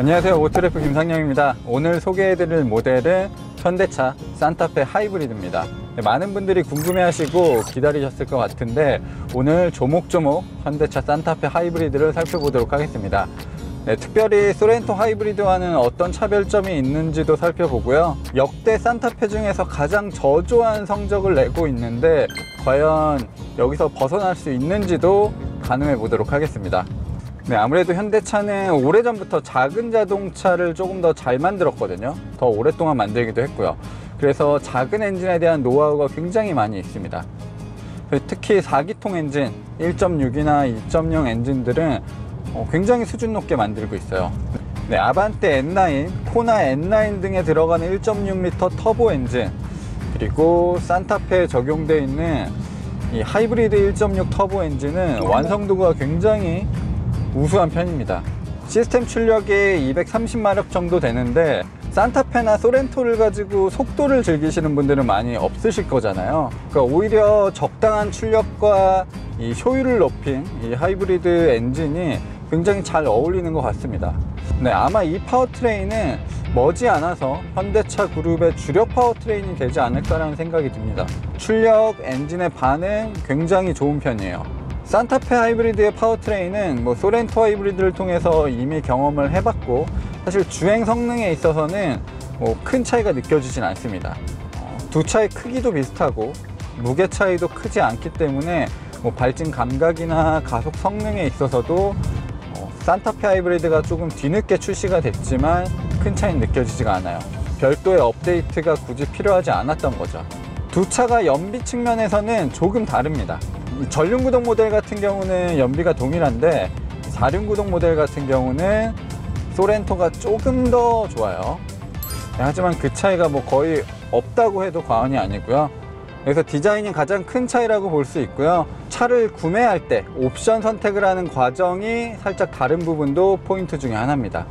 안녕하세요, 오토래프 김상영입니다. 오늘 소개해드릴 모델은 현대차 산타페 하이브리드입니다. 많은 분들이 궁금해하시고 기다리셨을 것 같은데 오늘 조목조목 현대차 산타페 하이브리드를 살펴보도록 하겠습니다. 특별히 소렌토 하이브리드와는 어떤 차별점이 있는지도 살펴보고요. 역대 산타페 중에서 가장 저조한 성적을 내고 있는데 과연 여기서 벗어날 수 있는지도 가늠해 보도록 하겠습니다. 아무래도 현대차는 오래전부터 작은 자동차를 조금 더 잘 만들었거든요. 더 오랫동안 만들기도 했고요. 그래서 작은 엔진에 대한 노하우가 굉장히 많이 있습니다. 특히 4기통 엔진 1.6이나 2.0 엔진들은 굉장히 수준 높게 만들고 있어요. 아반떼 N9, 코나 N9 등에 들어가는 1.6L 터보 엔진, 그리고 산타페에 적용되어 있는 이 하이브리드 1.6 터보 엔진은 완성도가 굉장히 우수한 편입니다. 시스템 출력이 230마력 정도 되는데 산타페나 소렌토를 가지고 속도를 즐기시는 분들은 많이 없으실 거잖아요. 그러니까 오히려 적당한 출력과 이 효율을 높인 이 하이브리드 엔진이 굉장히 잘 어울리는 것 같습니다. 아마 이 파워트레인은 머지않아서 현대차 그룹의 주력 파워트레인이 되지 않을까라는 생각이 듭니다. 출력, 엔진의 반응 굉장히 좋은 편이에요. 산타페 하이브리드의 파워트레인은 소렌토 하이브리드를 통해서 이미 경험을 해봤고, 사실 주행 성능에 있어서는 큰 차이가 느껴지진 않습니다. 두 차의 크기도 비슷하고 무게 차이도 크지 않기 때문에 발진 감각이나 가속 성능에 있어서도 산타페 하이브리드가 조금 뒤늦게 출시가 됐지만 큰 차이는 느껴지지가 않아요. 별도의 업데이트가 굳이 필요하지 않았던 거죠. 두 차가 연비 측면에서는 조금 다릅니다. 전륜구동 모델 같은 경우는 연비가 동일한데 4륜구동 모델 같은 경우는 소렌토가 조금 더 좋아요. 하지만 그 차이가 거의 없다고 해도 과언이 아니고요. 그래서 디자인이 가장 큰 차이라고 볼 수 있고요. 차를 구매할 때 옵션 선택을 하는 과정이 살짝 다른 부분도 포인트 중에 하나입니다.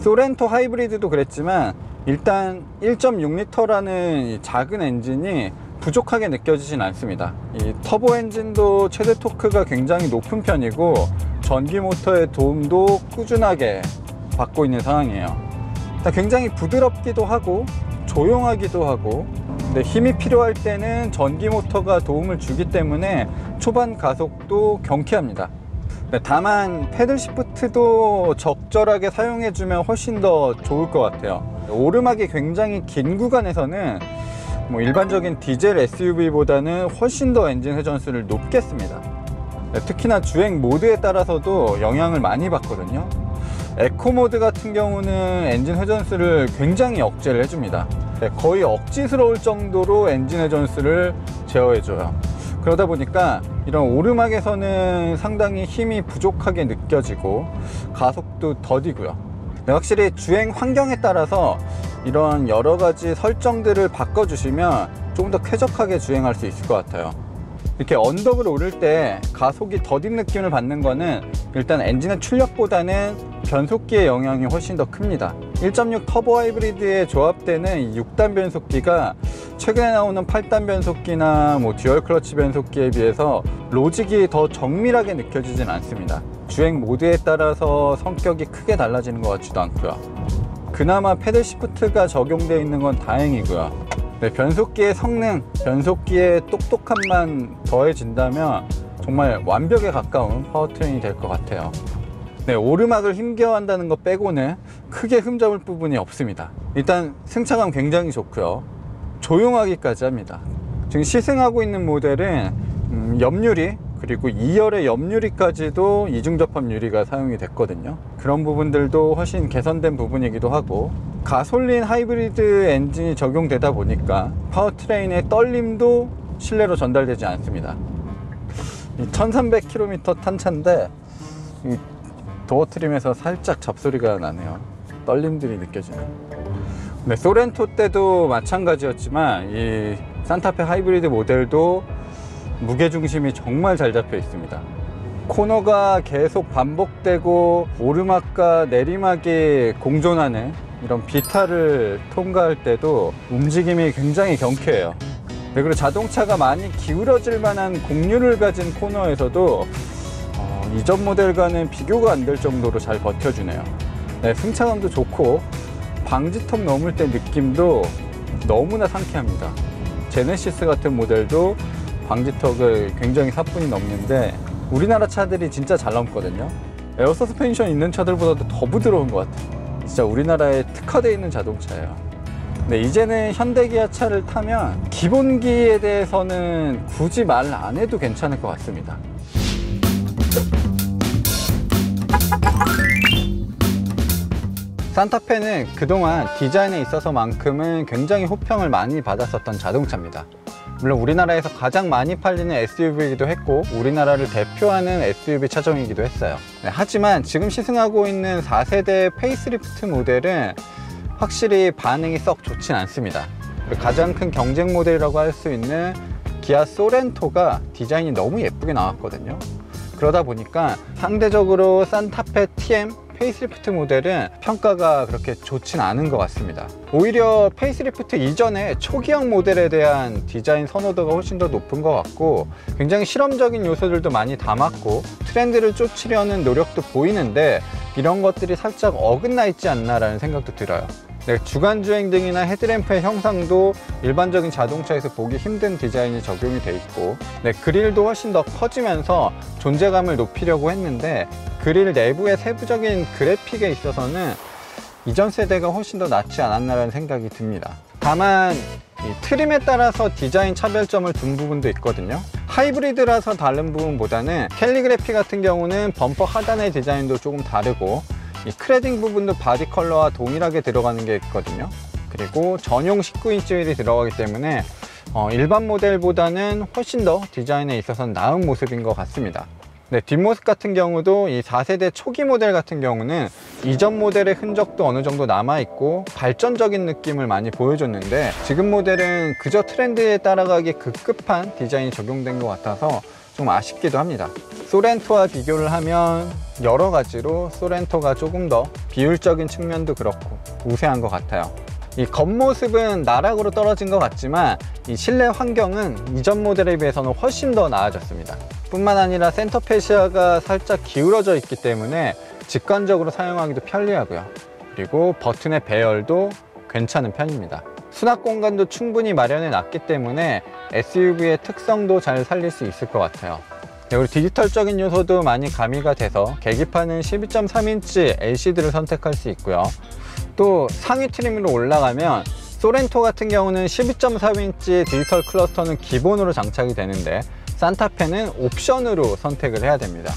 소렌토 하이브리드도 그랬지만 일단 1.6L라는 작은 엔진이 부족하게 느껴지진 않습니다. 이 터보 엔진도 최대 토크가 굉장히 높은 편이고 전기 모터의 도움도 꾸준하게 받고 있는 상황이에요. 굉장히 부드럽기도 하고 조용하기도 하고, 근데 힘이 필요할 때는 전기 모터가 도움을 주기 때문에 초반 가속도 경쾌합니다. 다만 패들 시프트도 적절하게 사용해주면 훨씬 더 좋을 것 같아요. 오르막이 굉장히 긴 구간에서는 일반적인 디젤 SUV보다는 훨씬 더 엔진 회전수를 높게 씁니다. 특히나 주행 모드에 따라서도 영향을 많이 받거든요. 에코 모드 같은 경우는 엔진 회전수를 굉장히 억제를 해줍니다. 거의 억지스러울 정도로 엔진 회전수를 제어해줘요. 그러다 보니까 이런 오르막에서는 상당히 힘이 부족하게 느껴지고 가속도 더디고요. 확실히 주행 환경에 따라서 이런 여러 가지 설정들을 바꿔주시면 조금 더 쾌적하게 주행할 수 있을 것 같아요. 이렇게 언덕을 오를 때 가속이 더딘 느낌을 받는 거는 일단 엔진의 출력보다는 변속기의 영향이 훨씬 더 큽니다. 1.6 터보 하이브리드에 조합되는 6단 변속기가 최근에 나오는 8단 변속기나 듀얼 클러치 변속기에 비해서 로직이 더 정밀하게 느껴지진 않습니다. 주행 모드에 따라서 성격이 크게 달라지는 것 같지도 않고요. 그나마 패들 시프트가 적용되어 있는 건 다행이고요. 변속기의 성능, 변속기의 똑똑함만 더해진다면 정말 완벽에 가까운 파워트레인이 될 것 같아요. 오르막을 힘겨워한다는 것 빼고는 크게 흠잡을 부분이 없습니다. 일단 승차감 굉장히 좋고요. 조용하기까지 합니다. 지금 시승하고 있는 모델은 옆유리, 그리고 2열의 옆유리까지도 이중접합 유리가 사용이 됐거든요. 그런 부분들도 훨씬 개선된 부분이기도 하고, 가솔린 하이브리드 엔진이 적용되다 보니까 파워트레인의 떨림도 실내로 전달되지 않습니다. 1300km 탄 차인데 이 도어 트림에서 살짝 잡소리가 나네요. 떨림들이 느껴지네요. 소렌토 때도 마찬가지였지만 이 산타페 하이브리드 모델도 무게중심이 정말 잘 잡혀 있습니다. 코너가 계속 반복되고 오르막과 내리막이 공존하는 이런 비탈을 통과할 때도 움직임이 굉장히 경쾌해요. 그리고 자동차가 많이 기울어질 만한 곡률을 가진 코너에서도 이전 모델과는 비교가 안 될 정도로 잘 버텨주네요. 네, 승차감도 좋고 방지턱 넘을 때 느낌도 너무나 상쾌합니다. 제네시스 같은 모델도 방지턱을 굉장히 사뿐히 넘는데 우리나라 차들이 진짜 잘 넘거든요. 에어 서스펜션 있는 차들보다도 더 부드러운 것 같아요. 진짜 우리나라에 특화되어 있는 자동차예요. 네, 이제는 현대기아 차를 타면 기본기에 대해서는 굳이 말 안 해도 괜찮을 것 같습니다. 산타페는 그동안 디자인에 있어서만큼은 굉장히 호평을 많이 받았었던 자동차입니다. 물론 우리나라에서 가장 많이 팔리는 SUV이기도 했고 우리나라를 대표하는 SUV 차종이기도 했어요. 네, 하지만 지금 시승하고 있는 4세대 페이스리프트 모델은 확실히 반응이 썩 좋진 않습니다. 그리고 가장 큰 경쟁 모델이라고 할 수 있는 기아 소렌토가 디자인이 너무 예쁘게 나왔거든요. 그러다 보니까 상대적으로 산타페 TM 페이스리프트 모델은 평가가 그렇게 좋진 않은 것 같습니다. 오히려 페이스리프트 이전에 초기형 모델에 대한 디자인 선호도가 훨씬 더 높은 것 같고 굉장히 실험적인 요소들도 많이 담았고 트렌드를 쫓으려는 노력도 보이는데 이런 것들이 살짝 어긋나 있지 않나 라는 생각도 들어요. 네, 주간주행 등이나 헤드램프의 형상도 일반적인 자동차에서 보기 힘든 디자인이 적용이 돼 있고 네, 그릴도 훨씬 더 커지면서 존재감을 높이려고 했는데 그릴 내부의 세부적인 그래픽에 있어서는 이전 세대가 훨씬 더 낫지 않았나라는 생각이 듭니다. 다만 이 트림에 따라서 디자인 차별점을 둔 부분도 있거든요. 하이브리드라서 다른 부분보다는 캘리그래피 같은 경우는 범퍼 하단의 디자인도 조금 다르고 이 크레딩 부분도 바디 컬러와 동일하게 들어가는 게 있거든요. 그리고 전용 19인치 휠이 들어가기 때문에 일반 모델보다는 훨씬 더 디자인에 있어서는 나은 모습인 것 같습니다. 네, 뒷모습 같은 경우도 이 4세대 초기 모델 같은 경우는 이전 모델의 흔적도 어느 정도 남아있고 발전적인 느낌을 많이 보여줬는데 지금 모델은 그저 트렌드에 따라가기 급급한 디자인이 적용된 것 같아서 좀 아쉽기도 합니다. 소렌토와 비교를 하면 여러 가지로 소렌토가 조금 더 비율적인 측면도 그렇고 우세한 것 같아요. 이 겉모습은 나락으로 떨어진 것 같지만 이 실내 환경은 이전 모델에 비해서는 훨씬 더 나아졌습니다. 뿐만 아니라 센터 페시아가 살짝 기울어져 있기 때문에 직관적으로 사용하기도 편리하고요. 그리고 버튼의 배열도 괜찮은 편입니다. 수납 공간도 충분히 마련해 놨기 때문에 SUV의 특성도 잘 살릴 수 있을 것 같아요. 네, 그리고 디지털적인 요소도 많이 가미가 돼서 계기판은 12.3인치 LCD를 선택할 수 있고요. 또 상위 트림으로 올라가면 소렌토 같은 경우는 12.3인치 디지털 클러스터는 기본으로 장착이 되는데 산타페는 옵션으로 선택을 해야 됩니다.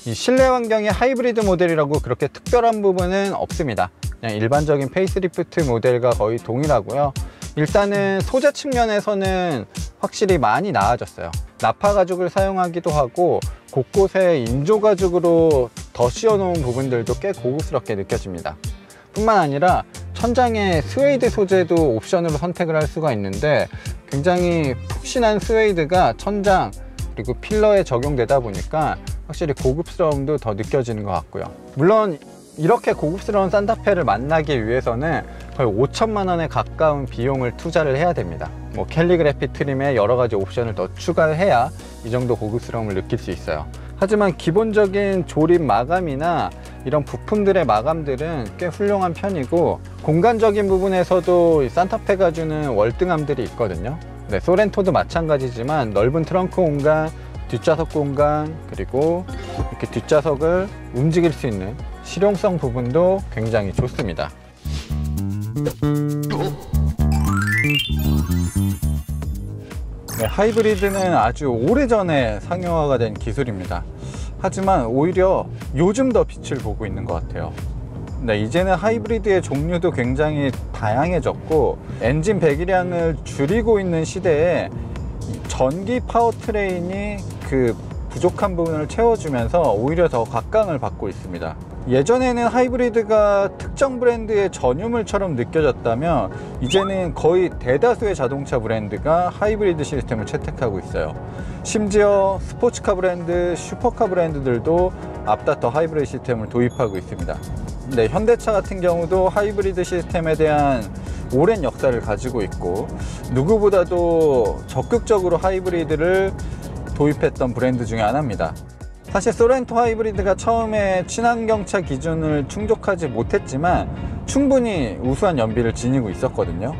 이 실내 환경의 하이브리드 모델이라고 그렇게 특별한 부분은 없습니다. 그냥 일반적인 페이스리프트 모델과 거의 동일하고요. 일단은 소재 측면에서는 확실히 많이 나아졌어요. 나파 가죽을 사용하기도 하고 곳곳에 인조 가죽으로 더 씌워 놓은 부분들도 꽤 고급스럽게 느껴집니다. 뿐만 아니라 천장에 스웨이드 소재도 옵션으로 선택을 할 수가 있는데 굉장히 푹신한 스웨이드가 천장 그리고 필러에 적용되다 보니까 확실히 고급스러움도 더 느껴지는 것 같고요. 물론 이렇게 고급스러운 산타페를 만나기 위해서는 거의 5천만 원에 가까운 비용을 투자를 해야 됩니다. 뭐 캘리그래피 트림에 여러 가지 옵션을 더 추가를 해야 이 정도 고급스러움을 느낄 수 있어요. 하지만 기본적인 조립 마감이나 이런 부품들의 마감들은 꽤 훌륭한 편이고 공간적인 부분에서도 산타페가 주는 월등함들이 있거든요. 네, 소렌토도 마찬가지지만 넓은 트렁크 공간, 뒷좌석 공간, 그리고 이렇게 뒷좌석을 움직일 수 있는 실용성 부분도 굉장히 좋습니다. 네, 하이브리드는 아주 오래전에 상용화가 된 기술입니다. 하지만 오히려 요즘 더 빛을 보고 있는 것 같아요. 네, 이제는 하이브리드의 종류도 굉장히 다양해졌고 엔진 배기량을 줄이고 있는 시대에 전기 파워트레인이 그 부족한 부분을 채워주면서 오히려 더 각광을 받고 있습니다. 예전에는 하이브리드가 특정 브랜드의 전유물처럼 느껴졌다면 이제는 거의 대다수의 자동차 브랜드가 하이브리드 시스템을 채택하고 있어요. 심지어 스포츠카 브랜드, 슈퍼카 브랜드들도 앞다퉈 하이브리드 시스템을 도입하고 있습니다. 네, 현대차 같은 경우도 하이브리드 시스템에 대한 오랜 역사를 가지고 있고 누구보다도 적극적으로 하이브리드를 도입했던 브랜드 중에 하나입니다. 사실 소렌토 하이브리드가 처음에 친환경차 기준을 충족하지 못했지만 충분히 우수한 연비를 지니고 있었거든요.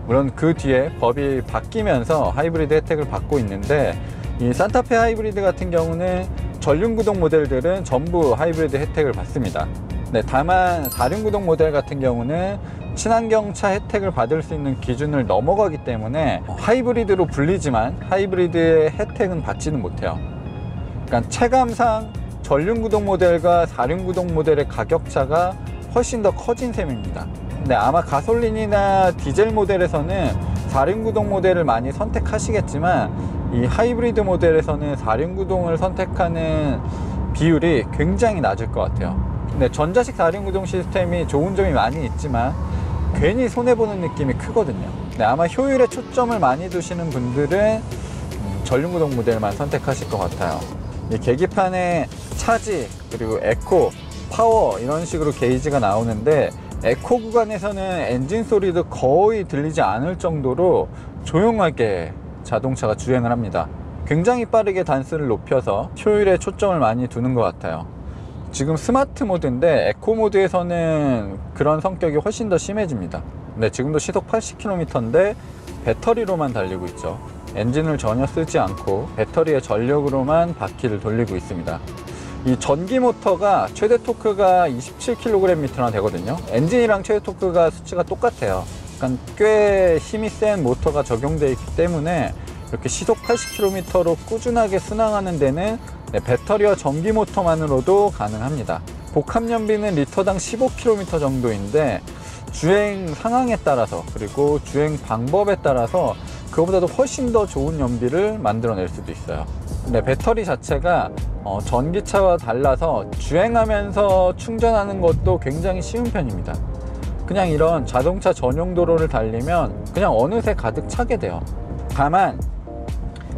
물론 그 뒤에 법이 바뀌면서 하이브리드 혜택을 받고 있는데, 이 산타페 하이브리드 같은 경우는 전륜구동 모델들은 전부 하이브리드 혜택을 받습니다. 네, 다만 4륜구동 모델 같은 경우는 친환경차 혜택을 받을 수 있는 기준을 넘어가기 때문에 하이브리드로 불리지만 하이브리드의 혜택은 받지는 못해요. 그러니까 체감상 전륜구동 모델과 4륜구동 모델의 가격차가 훨씬 더 커진 셈입니다. 근데 아마 가솔린이나 디젤 모델에서는 4륜구동 모델을 많이 선택하시겠지만 이 하이브리드 모델에서는 4륜구동을 선택하는 비율이 굉장히 낮을 것 같아요. 근데 전자식 4륜구동 시스템이 좋은 점이 많이 있지만 괜히 손해보는 느낌이 크거든요. 근데 아마 효율에 초점을 많이 두시는 분들은 전륜구동 모델만 선택하실 것 같아요. 이 계기판에 차지, 그리고 에코, 파워 이런 식으로 게이지가 나오는데, 에코 구간에서는 엔진 소리도 거의 들리지 않을 정도로 조용하게 자동차가 주행을 합니다. 굉장히 빠르게 단수를 높여서 효율에 초점을 많이 두는 것 같아요. 지금 스마트 모드인데 에코 모드에서는 그런 성격이 훨씬 더 심해집니다. 근데 지금도 시속 80km인데 배터리로만 달리고 있죠. 엔진을 전혀 쓰지 않고 배터리의 전력으로만 바퀴를 돌리고 있습니다. 이 전기 모터가 최대 토크가 27kgm나 되거든요. 엔진이랑 최대 토크가 수치가 똑같아요. 그러니까 꽤 힘이 센 모터가 적용되어 있기 때문에 이렇게 시속 80km로 꾸준하게 순항하는 데는 배터리와 전기 모터만으로도 가능합니다. 복합 연비는 리터당 15km 정도인데 주행 상황에 따라서, 그리고 주행 방법에 따라서 그거보다도 훨씬 더 좋은 연비를 만들어낼 수도 있어요. 근데 배터리 자체가 전기차와 달라서 주행하면서 충전하는 것도 굉장히 쉬운 편입니다. 그냥 이런 자동차 전용 도로를 달리면 그냥 어느새 가득 차게 돼요. 다만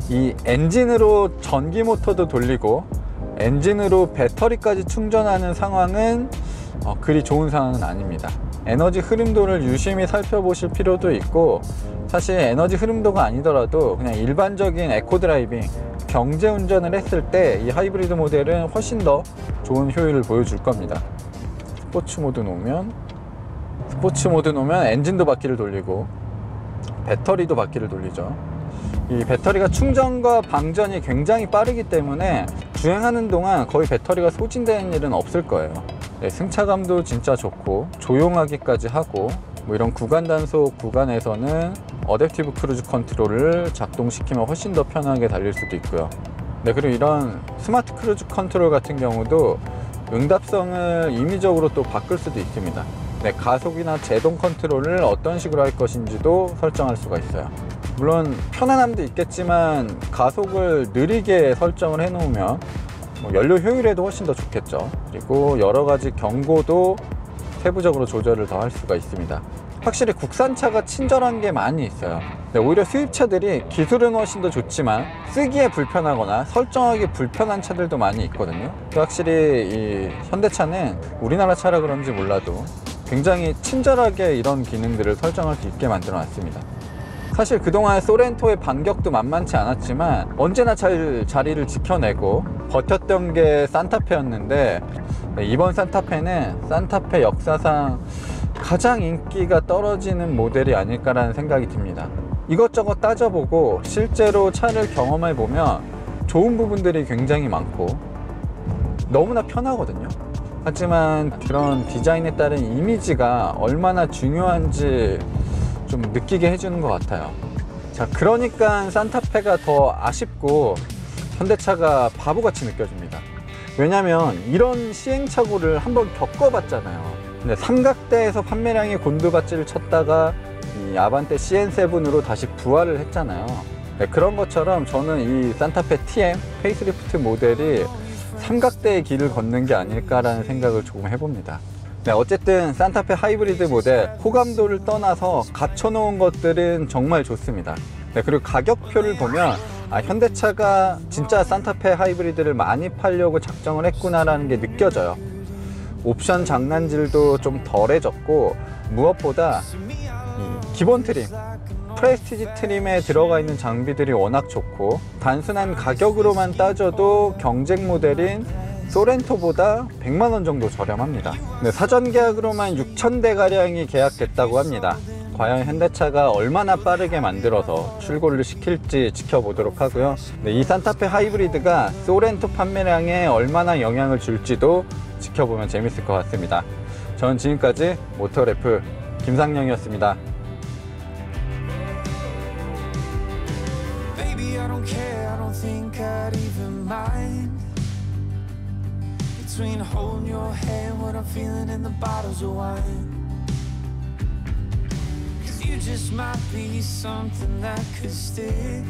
이 엔진으로 전기 모터도 돌리고 엔진으로 배터리까지 충전하는 상황은 그리 좋은 상황은 아닙니다. 에너지 흐름도를 유심히 살펴보실 필요도 있고, 사실 에너지 흐름도가 아니더라도 그냥 일반적인 에코 드라이빙, 경제 운전을 했을 때 이 하이브리드 모델은 훨씬 더 좋은 효율을 보여줄 겁니다. 스포츠 모드 놓으면 엔진도 바퀴를 돌리고 배터리도 바퀴를 돌리죠. 이 배터리가 충전과 방전이 굉장히 빠르기 때문에 주행하는 동안 거의 배터리가 소진되는 일은 없을 거예요. 네, 승차감도 진짜 좋고 조용하기까지 하고, 뭐 이런 구간 단속 구간에서는 어댑티브 크루즈 컨트롤을 작동시키면 훨씬 더 편하게 달릴 수도 있고요. 네, 그리고 이런 스마트 크루즈 컨트롤 같은 경우도 응답성을 임의적으로 또 바꿀 수도 있습니다. 네, 가속이나 제동 컨트롤을 어떤 식으로 할 것인지도 설정할 수가 있어요. 물론 편안함도 있겠지만 가속을 느리게 설정을 해 놓으면 연료 효율에도 훨씬 더 좋겠죠. 그리고 여러 가지 경고도 세부적으로 조절을 더 할 수가 있습니다. 확실히 국산차가 친절한 게 많이 있어요. 네, 오히려 수입차들이 기술은 훨씬 더 좋지만 쓰기에 불편하거나 설정하기 불편한 차들도 많이 있거든요. 확실히 이 현대차는 우리나라 차라 그런지 몰라도 굉장히 친절하게 이런 기능들을 설정할 수 있게 만들어 놨습니다. 사실 그동안 소렌토의 반격도 만만치 않았지만 언제나 잘 자리를 지켜내고 버텼던 게 산타페였는데, 이번 산타페는 산타페 역사상 가장 인기가 떨어지는 모델이 아닐까라는 생각이 듭니다. 이것저것 따져보고 실제로 차를 경험해 보면 좋은 부분들이 굉장히 많고 너무나 편하거든요. 하지만 그런 디자인에 따른 이미지가 얼마나 중요한지 좀 느끼게 해주는 것 같아요. 자, 그러니까 산타페가 더 아쉽고 현대차가 바보같이 느껴집니다. 왜냐면 이런 시행착오를 한번 겪어봤잖아요. 근데 삼각대에서 판매량이 곤두박질을 쳤다가 이 아반떼 CN7으로 다시 부활을 했잖아요. 네, 그런 것처럼 저는 이 산타페 TM 페이스리프트 모델이 삼각대의 길을 걷는 게 아닐까라는 생각을 조금 해봅니다. 네, 어쨌든 산타페 하이브리드 모델 호감도를 떠나서 갖춰놓은 것들은 정말 좋습니다. 네, 그리고 가격표를 보면 현대차가 진짜 산타페 하이브리드를 많이 팔려고 작정을 했구나라는 게 느껴져요. 옵션 장난질도 좀 덜해졌고, 무엇보다 이 기본 트림 프레스티지 트림에 들어가 있는 장비들이 워낙 좋고 단순한 가격으로만 따져도 경쟁 모델인 소렌토보다 100만 원 정도 저렴합니다. 네, 사전 계약으로만 6,000대 가량이 계약됐다고 합니다. 과연 현대차가 얼마나 빠르게 만들어서 출고를 시킬지 지켜보도록 하고요. 네, 이 산타페 하이브리드가 소렌토 판매량에 얼마나 영향을 줄지도 지켜보면 재밌을 것 같습니다. 저는 지금까지 모터래프 김상영이었습니다. Baby, I don't care, I don't think I'd even mind between holding your hand, what I'm feeling in the bottles of wine. 'Cause you just might be something that could stick.